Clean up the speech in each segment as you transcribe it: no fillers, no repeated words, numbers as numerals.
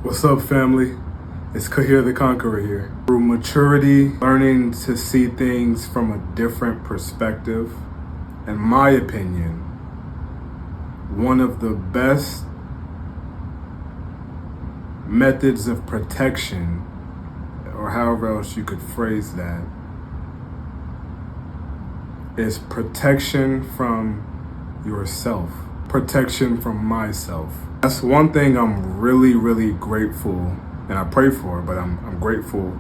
What's up, family? It's QahirTheConqueror here. Through maturity, learning to see things from a different perspective, in my opinion, one of the best methods of protection, or however else you could phrase that, is protection from yourself, protection from myself. That's one thing I'm really grateful, and I pray for, but I'm grateful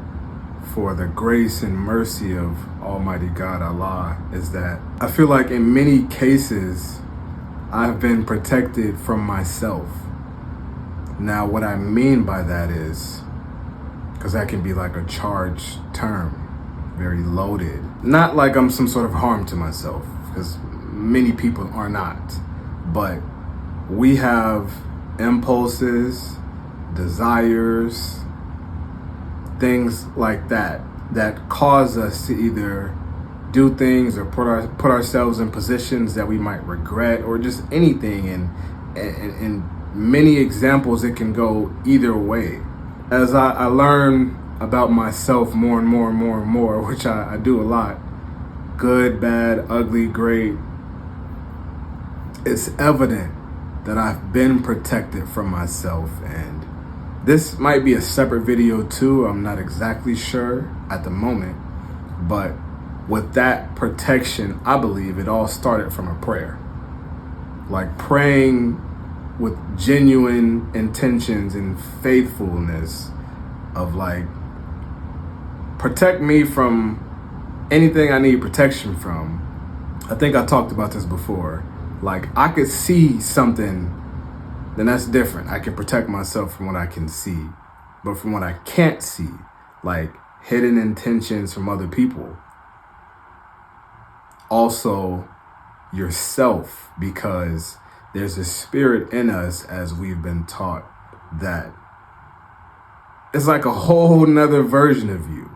for the grace and mercy of Almighty God, Allah, is that I feel like in many cases, I've been protected from myself. Now, what I mean by that is, because that can be like a charged term, very loaded. Not like I'm some sort of harm to myself, because many people are not, but we have impulses, desires, things like that cause us to either do things or put ourselves in positions that we might regret, or just anything. And in many examples, it can go either way. As I learn about myself more and more, which I do a lot, good, bad, ugly, great, it's evident that I've been protected from myself. And this might be a separate video too, I'm not exactly sure at the moment, but with that protection, I believe it all started from a prayer. Like praying with genuine intentions and faithfulness of like, protect me from anything I need protection from. I think I talked about this before. Like, I could see something, then that's different. I can protect myself from what I can see. But from what I can't see, like hidden intentions from other people, also yourself, because there's a spirit in us, as we've been taught, that it's like a whole nother version of you.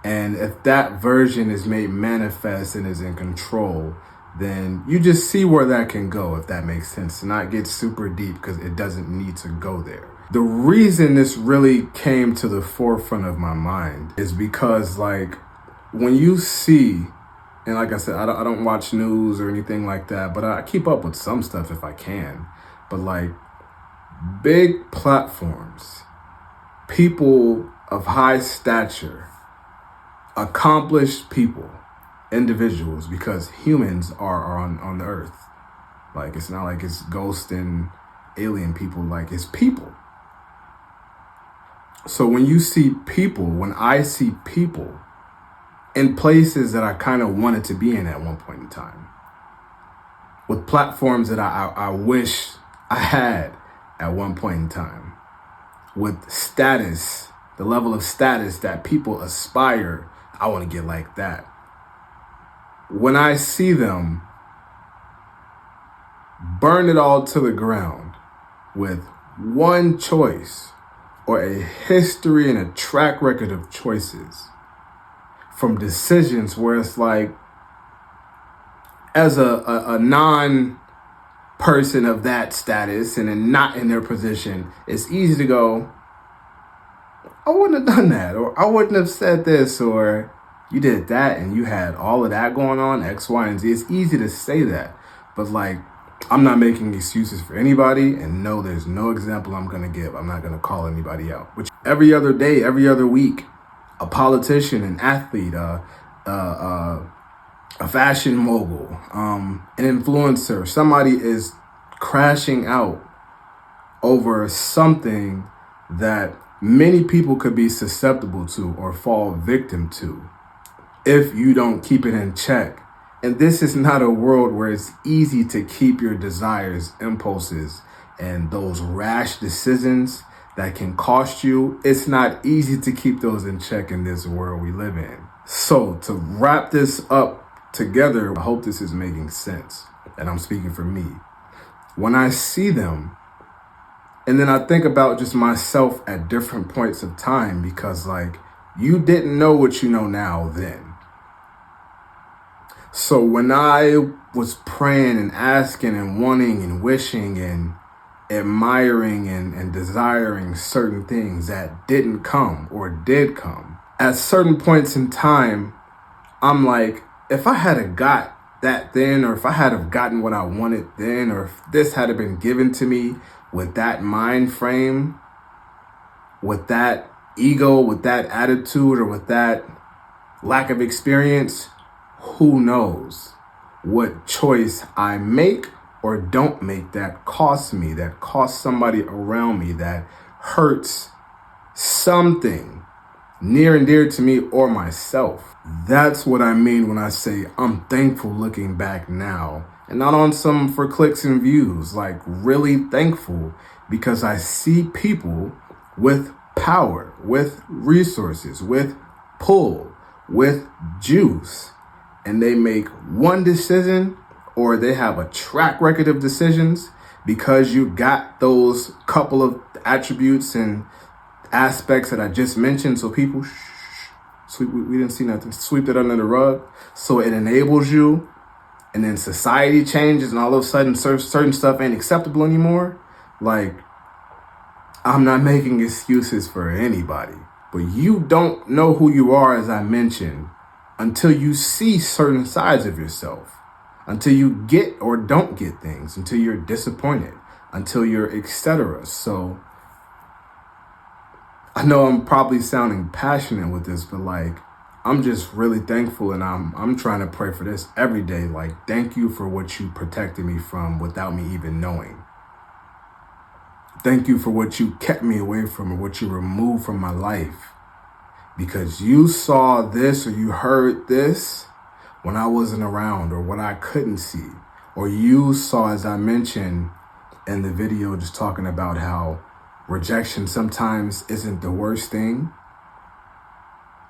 And if that version is made manifest and is in control, then you just see where that can go, if that makes sense. To not get super deep, because it doesn't need to go there. The reason this really came to the forefront of my mind is because, like, when you see, and like I said, I don't watch news or anything like that, but I keep up with some stuff if I can. But like big platforms, people of high stature, accomplished people, individuals, because humans are on the earth. Like, it's not like it's ghosts and alien people, like it's people. So when you see people, when I see people in places that I kind of wanted to be in at one point in time, with platforms that I wish I had at one point in time, with status, the level of status that people aspire, I want to get like that. When I see them burn it all to the ground with one choice, or a history and a track record of choices, from decisions where it's like, as a non-person of that status and not in their position, it's easy to go, I wouldn't have done that, or I wouldn't have said this, or you did that and you had all of that going on, X, Y, and Z. It's easy to say that, but like, I'm not making excuses for anybody, and no, there's no example I'm gonna give. I'm not gonna call anybody out. Which every other day, every other week, a politician, an athlete, a fashion mogul, an influencer, somebody is crashing out over something that many people could be susceptible to or fall victim to if you don't keep it in check. And this is not a world where it's easy to keep your desires, impulses, and those rash decisions that can cost you. It's not easy to keep those in check in this world we live in. So to wrap this up together, I hope this is making sense, and I'm speaking for me. When I see them, and then I think about just myself at different points of time, because like, you didn't know what you know now then. So when I was praying and asking and wanting and wishing and admiring and desiring certain things that didn't come or did come. At certain points in time, I'm like, if I had have got that then, or if I had have gotten what I wanted then, or if this had have been given to me with that mind frame, with that ego, with that attitude, or with that lack of experience, who knows what choice I make or don't make that costs me, that costs somebody around me, that hurts something near and dear to me or myself. That's what I mean when I say I'm thankful looking back now, and not on some for clicks and views, like really thankful because I see people with power, with resources, with pull, with juice, and they make one decision or they have a track record of decisions because you got those couple of attributes and aspects that I just mentioned. So people, we didn't see nothing, sweep it under the rug. So it enables you, and then society changes and all of a sudden certain stuff ain't acceptable anymore. Like, I'm not making excuses for anybody, but you don't know who you are, as I mentioned, until you see certain sides of yourself, until you get or don't get things, until you're disappointed, until you're etc. So I know I'm probably sounding passionate with this, but like, I'm just really thankful, and I'm trying to pray for this every day. Like, thank you for what you protected me from without me even knowing. Thank you for what you kept me away from or what you removed from my life. Because you saw this or you heard this when I wasn't around, or what I couldn't see. Or you saw, as I mentioned in the video, just talking about how rejection sometimes isn't the worst thing.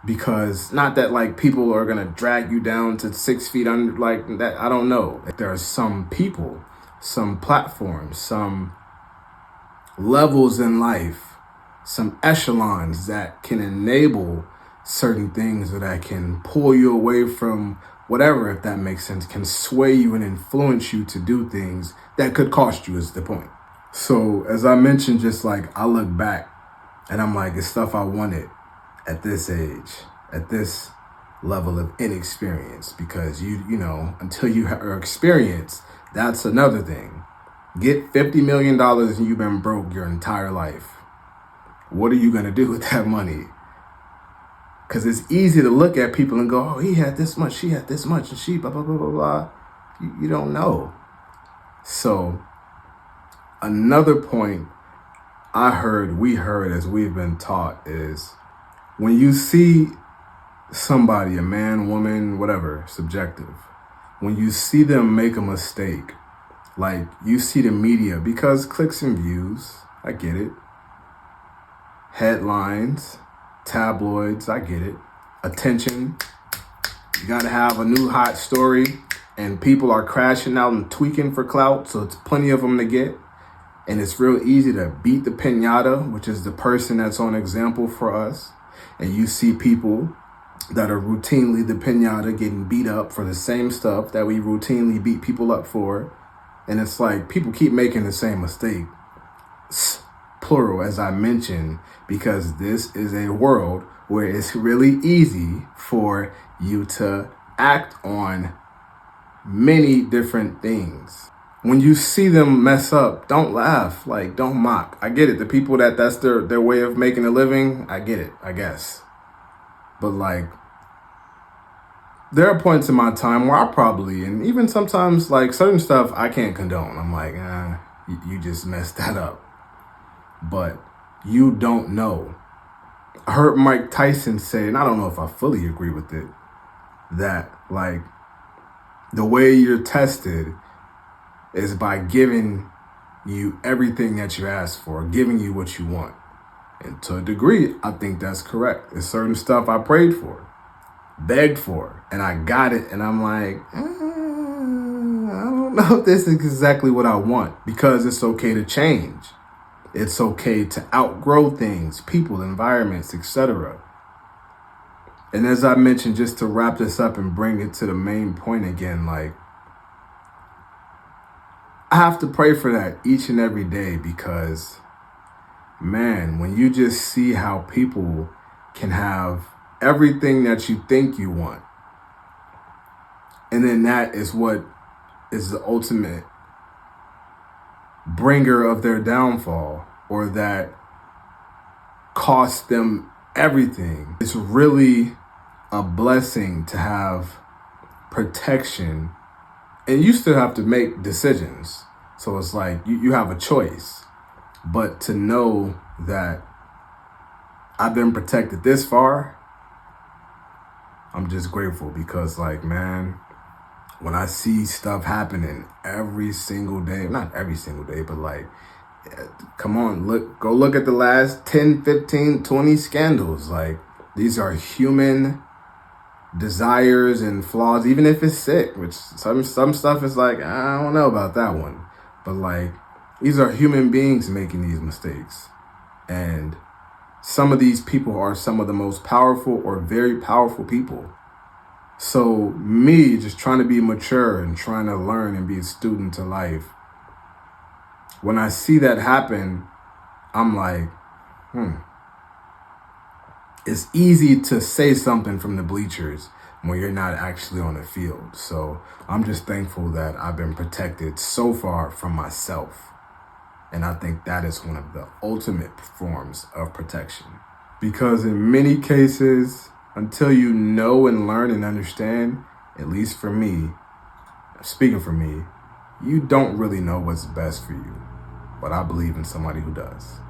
Because not that like people are going to drag you down to 6 feet under, like that. I don't know. There are some people, some platforms, some levels in life, some echelons that can enable certain things, or that can pull you away from whatever, if that makes sense, can sway you and influence you to do things that could cost you, is the point. So as I mentioned, just like I look back and I'm like, it's stuff I wanted at this age, at this level of inexperience, because you know, until you are experienced, that's another thing. Get $50 million and you've been broke your entire life. What are you going to do with that money? Because it's easy to look at people and go, oh, he had this much, she had this much, and she blah, blah, blah, blah, blah. You don't know. So another point we heard as we've been taught is, when you see somebody, a man, woman, whatever, subjective, when you see them make a mistake, like you see the media, because clicks and views, I get it. Headlines, tabloids, I get it. Attention, you gotta have a new hot story, and people are crashing out and tweaking for clout, so it's plenty of them to get. And it's real easy to beat the piñata, which is the person that's on example for us. And you see people that are routinely the piñata getting beat up for the same stuff that we routinely beat people up for. And it's like people keep making the same mistake, plural, as I mentioned, because this is a world where it's really easy for you to act on many different things. When you see them mess up, don't laugh, like don't mock. I get it. The people that's their way of making a living, I get it, I guess. But like, there are points in my time where I probably, and even sometimes like certain stuff I can't condone. I'm like, you just messed that up. But you don't know. I heard Mike Tyson say, and I don't know if I fully agree with it, that like the way you're tested is by giving you everything that you ask for, giving you what you want. And to a degree, I think that's correct. There's certain stuff I prayed for, begged for, and I got it. And I'm like, I don't know if this is exactly what I want, because it's okay to change. It's okay to outgrow things, people, environments, etc. And as I mentioned, just to wrap this up and bring it to the main point again, like, I have to pray for that each and every day because, man, when you just see how people can have everything that you think you want, and then that is what is the ultimate bringer of their downfall, or that costs them everything. It's really a blessing to have protection, and you still have to make decisions. So it's like you have a choice, but to know that I've been protected this far, I'm just grateful because, like, man, when I see stuff happening every single day, not every single day, but like, come on, go look at the last 10, 15, 20 scandals. Like, these are human desires and flaws, even if it's sick, which some stuff is like, I don't know about that one. But like, these are human beings making these mistakes. And some of these people are some of the most powerful or very powerful people. So me just trying to be mature and trying to learn and be a student to life, when I see that happen, I'm like, It's easy to say something from the bleachers when you're not actually on the field. So I'm just thankful that I've been protected so far from myself. And I think that is one of the ultimate forms of protection. Because in many cases, until you know and learn and understand, at least for me, speaking for me, you don't really know what's best for you. But I believe in somebody who does.